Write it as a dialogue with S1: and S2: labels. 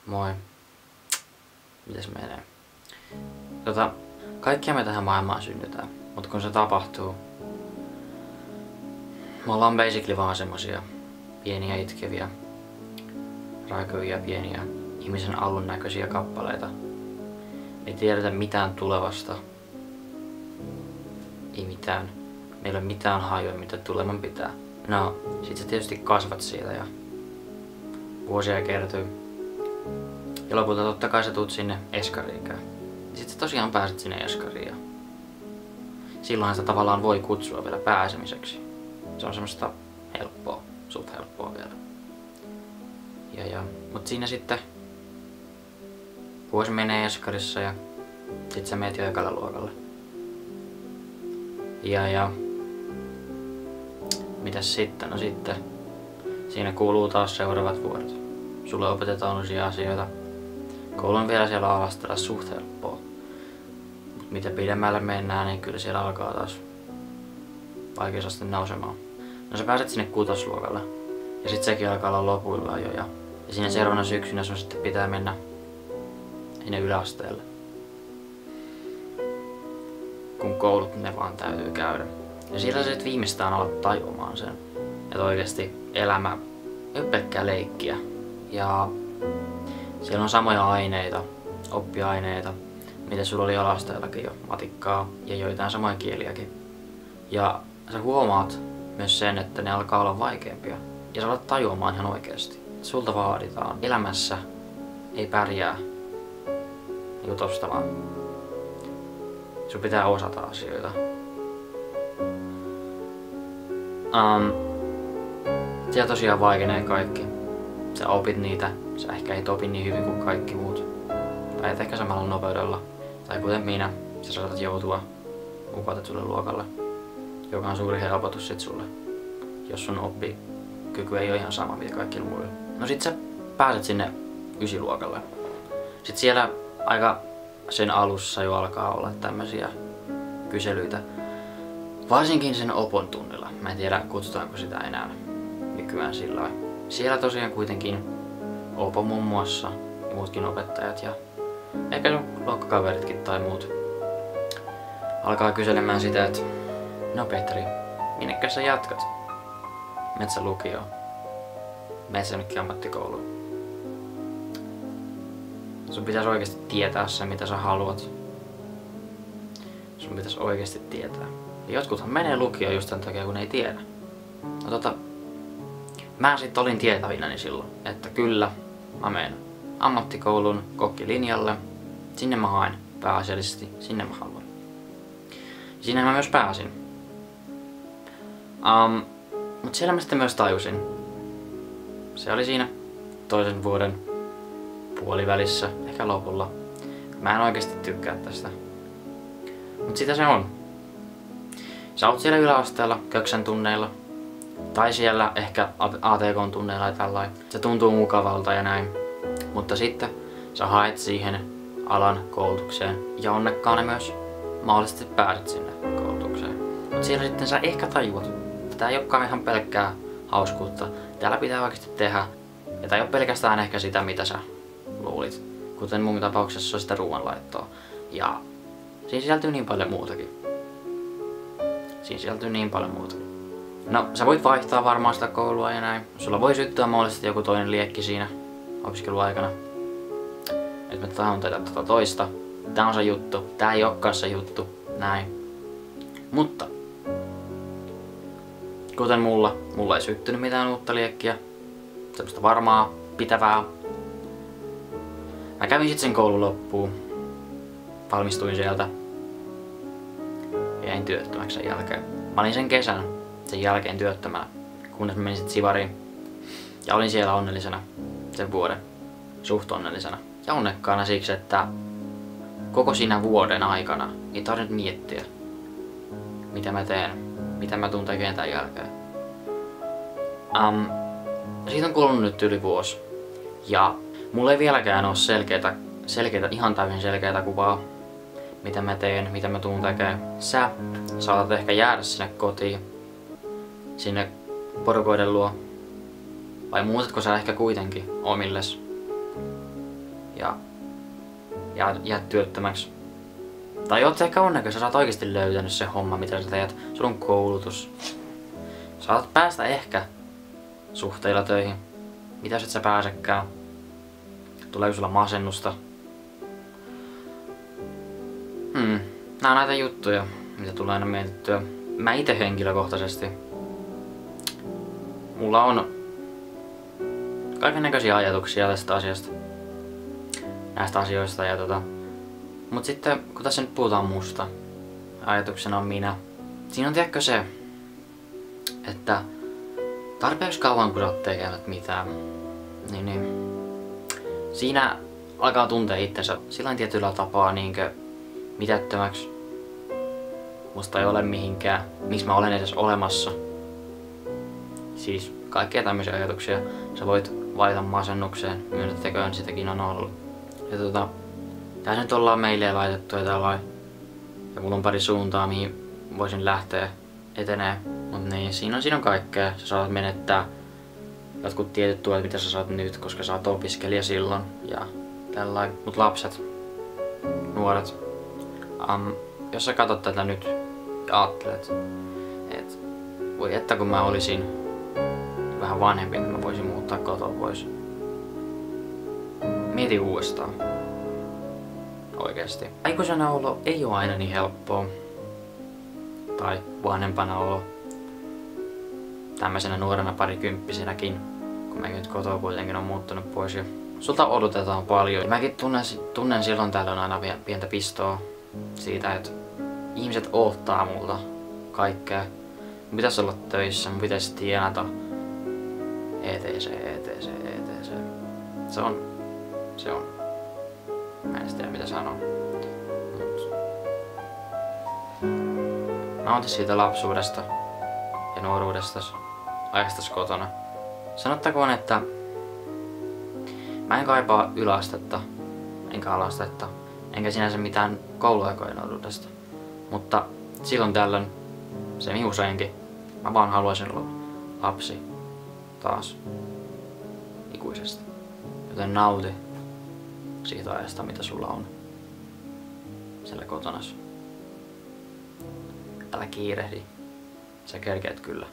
S1: Moi. Mites menee? Kaikkia me tähän maailmaan synnytään, mutta kun se tapahtuu, me ollaan basically vaan semmosia pieniä itkeviä, raikoja pieniä ihmisen alun näköisiä kappaleita. Ei tiedetä mitään tulevasta. Ei mitään. Meillä ei ole mitään hajua, mitä tuleman pitää. No, sit sä tietysti kasvat siitä ja vuosia kertyy. Ja lopulta totta kai sä tuut sinne eskariinkään. Ja sit sä tosiaan pääset sinne eskariin ja silloinhan sitä tavallaan voi kutsua vielä pääsemiseksi. Se on semmoista helppoa, suht helppoa vielä. Mut siinä sitten vuosi menee eskarissa ja sit sä meet jo ekalle luokalle. Ja mitäs sitten? No sitten siinä kuuluu taas seuraavat vuodet. Sulle opetetaan uusia asioita. Koulu on vielä siellä alastella suht helppoa. Mut mitä pidemmälle mennään, niin kyllä siellä alkaa taas vaikeusaste nousemaan. No sä pääset sinne 6. luokalle. Ja sit sekin alkaa olla lopuillaan jo. Ja siinä seuraavana syksynä sun sitten pitää mennä sinne yläasteelle. Kun koulut ne vaan täytyy käydä. Ja siellä sä et viimeistään alat tajumaan sen. Että oikeesti elämä ei ole pelkkää leikkiä. Ja siellä on samoja aineita, oppiaineita, mitä sulla oli alasteellakin jo, matikkaa ja joitain samoja kieliäkin. Ja sä huomaat myös sen, että ne alkaa olla vaikeampia. Ja sä alat tajuamaan ihan oikeesti. Sulta vaaditaan. Elämässä ei pärjää tosta vaan. Sun pitää osata asioita. Siellä tosiaan vaikenee kaikki. Sä opit niitä, sä ehkä et opi niin hyvin kuin kaikki muut. Tai et ehkä samalla nopeudella. Tai kuten minä, sä saatat joutua upotetulle luokalle. Joka on suuri helpotus sit sulle, jos sun oppikyky ei ole ihan sama mitä kaikilla muilla. No sit sä pääset sinne 9. luokalle. Sit siellä aika sen alussa jo alkaa olla tämmösiä kyselyitä. Varsinkin sen opon tunnilla. Mä en tiedä kutsutaanko sitä enää nykyään sillä lailla. Siellä tosiaan kuitenkin opo muun muassa ja muutkin opettajat ja ehkä sun luokkakaveritkin tai muut alkaa kyselemään sitä, että no Petri, minnekä sä jatkat? Menet sä lukioon? Menet sä nytkin ammattikouluun? Sun pitäisi oikeesti tietää se, mitä sä haluat. Sun pitäisi oikeesti tietää. Ja jotkuthan menee lukioon just sen takia, kun ei tiedä. No mä sit olin tietävinäni silloin, että kyllä, mä menen ammattikoulun kokkilinjalle. Sinne mä haen pääasiallisesti, sinne mä haluan. Sinne mä myös pääsin. Mut siellä mä sitten myös tajusin. Se oli siinä 2. vuoden puolivälissä, ehkä lopulla. Mä en oikeesti tykkää tästä. Mut sitä se on. Sä oot siellä yläasteella, köksän tunneilla. Tai siellä ehkä ATK-tunneilla ja tällain. Se tuntuu mukavalta ja näin. Mutta sitten sä haet siihen alan koulutukseen. Ja onnekkaana myös mahdollisesti pääset sinne koulutukseen. Mut siellä sitten sä ehkä tajuat. Tää ei olekaan ihan pelkkää hauskuutta. Täällä pitää oikeasti tehdä. Ja tää ei ole pelkästään ehkä sitä mitä sä luulit. Kuten mun tapauksessa on sitä ruoanlaittoa. Ja siinä sisältyy niin paljon muutakin. No, sä voit vaihtaa varmaan sitä koulua ja näin. Sulla voi syttyä mahdollisesti joku toinen liekki siinä opiskeluaikana. Nyt mä tahon tehdä toista. Tää on se juttu. Tää ei olekaan se juttu. Näin. Mutta kuten mulla ei syttynyt mitään uutta liekkiä. Semmoista varmaa, pitävää. Mä kävin sit sen koulun loppuun. Valmistuin sieltä. Ja jäin työttömäksi sen jälkeen. Mä olin sen kesän sen jälkeen työttömänä, kunnes mä menin sit Sivariin. Ja olin siellä onnellisena sen vuoden. Suht onnellisena. Ja onnekkaana siksi, että koko siinä vuoden aikana ei tarvinnut miettiä, mitä mä teen, mitä mä tuun tekemään tämän jälkeen. Siitä on kulunut nyt yli vuosi. Ja mulla ei vieläkään ole ihan täysin selkeätä kuvaa, mitä mä teen, mitä mä tuun tekemään. Sä saatat ehkä jäädä sinne kotiin, sinne porukoiden luo. Vai muutatko sä ehkä kuitenkin omilles? ja jäät työttömäksi. Tai oot ehkä onnekassa, sä oot oikeesti löytänyt se homma, mitä sä teet. Sulla on koulutus. Saat päästä ehkä suhteilla töihin. Mitä jos et sä pääsekään? Tuleeko sulla masennusta? Nää on näitä juttuja, mitä tulee aina mietittyä. Mä ite henkilökohtaisesti. Mulla on kaikennäköisiä ajatuksia tästä asiasta. Näistä asioista ja mut sitten kun tässä nyt puhutaan musta, ajatuksena on minä. Siinä on tiedätkö se, että tarpeeksi kauan kun sä oot tekemät mitään, niin siinä alkaa tuntea itsensä sillain tietyllä tapaa niinkö mitättömäksi. Musta ei ole mihinkään, miksi mä olen edes olemassa. Siis kaikkia tämmöisiä ajatuksia. Sä voit valita masennukseen, myönnettäköön sitäkin on ollut. Ja tää nyt ollaan meille laitettu ja tällain. Ja mulla on pari suuntaa, mihin voisin lähteä etenee. Mut niin, siinä on kaikkea. Sä saat menettää jotkut tietyt tuet, mitä sä saat nyt, koska sä oot opiskelija silloin. Ja tällain. Mut lapset, nuoret. Jos sä katsot tätä nyt ja ajattelet, että voi että kun mä olisin vähän vanhempi, niin mä voisin muuttaa kotoa pois. Mieti uudestaan. Oikeesti. Aikuisena olo ei ole aina niin helppoa. Tai vanhempana olo. Tämmöisenä nuorena parikymppisenäkin, kun mäkin nyt kotoa kuitenkin on muuttunut pois. Ja sulta odotetaan paljon. Mäkin tunnen silloin tällöin aina pientä pistoa siitä, että ihmiset odottaa multa kaikkea. Mun pitäis olla töissä, mun pitäis tienata. ETC. Se on. Mä en tiedä mitä sanoa. Nauti siitä lapsuudesta ja nuoruudesta ajastas kotona. Sanottakoon, että mä en kaipaa yläastetta, enkä alastetta, enkä sinänsä mitään kouluaikojen nuoruudesta. Mutta silloin tällöin, se useinkin, mä vaan haluaisin olla lapsi taas ikuisesti. Joten nauti siitä ajasta, mitä sulla on siellä kotonas. Älä kiirehdi, sä kerkeät kyllä.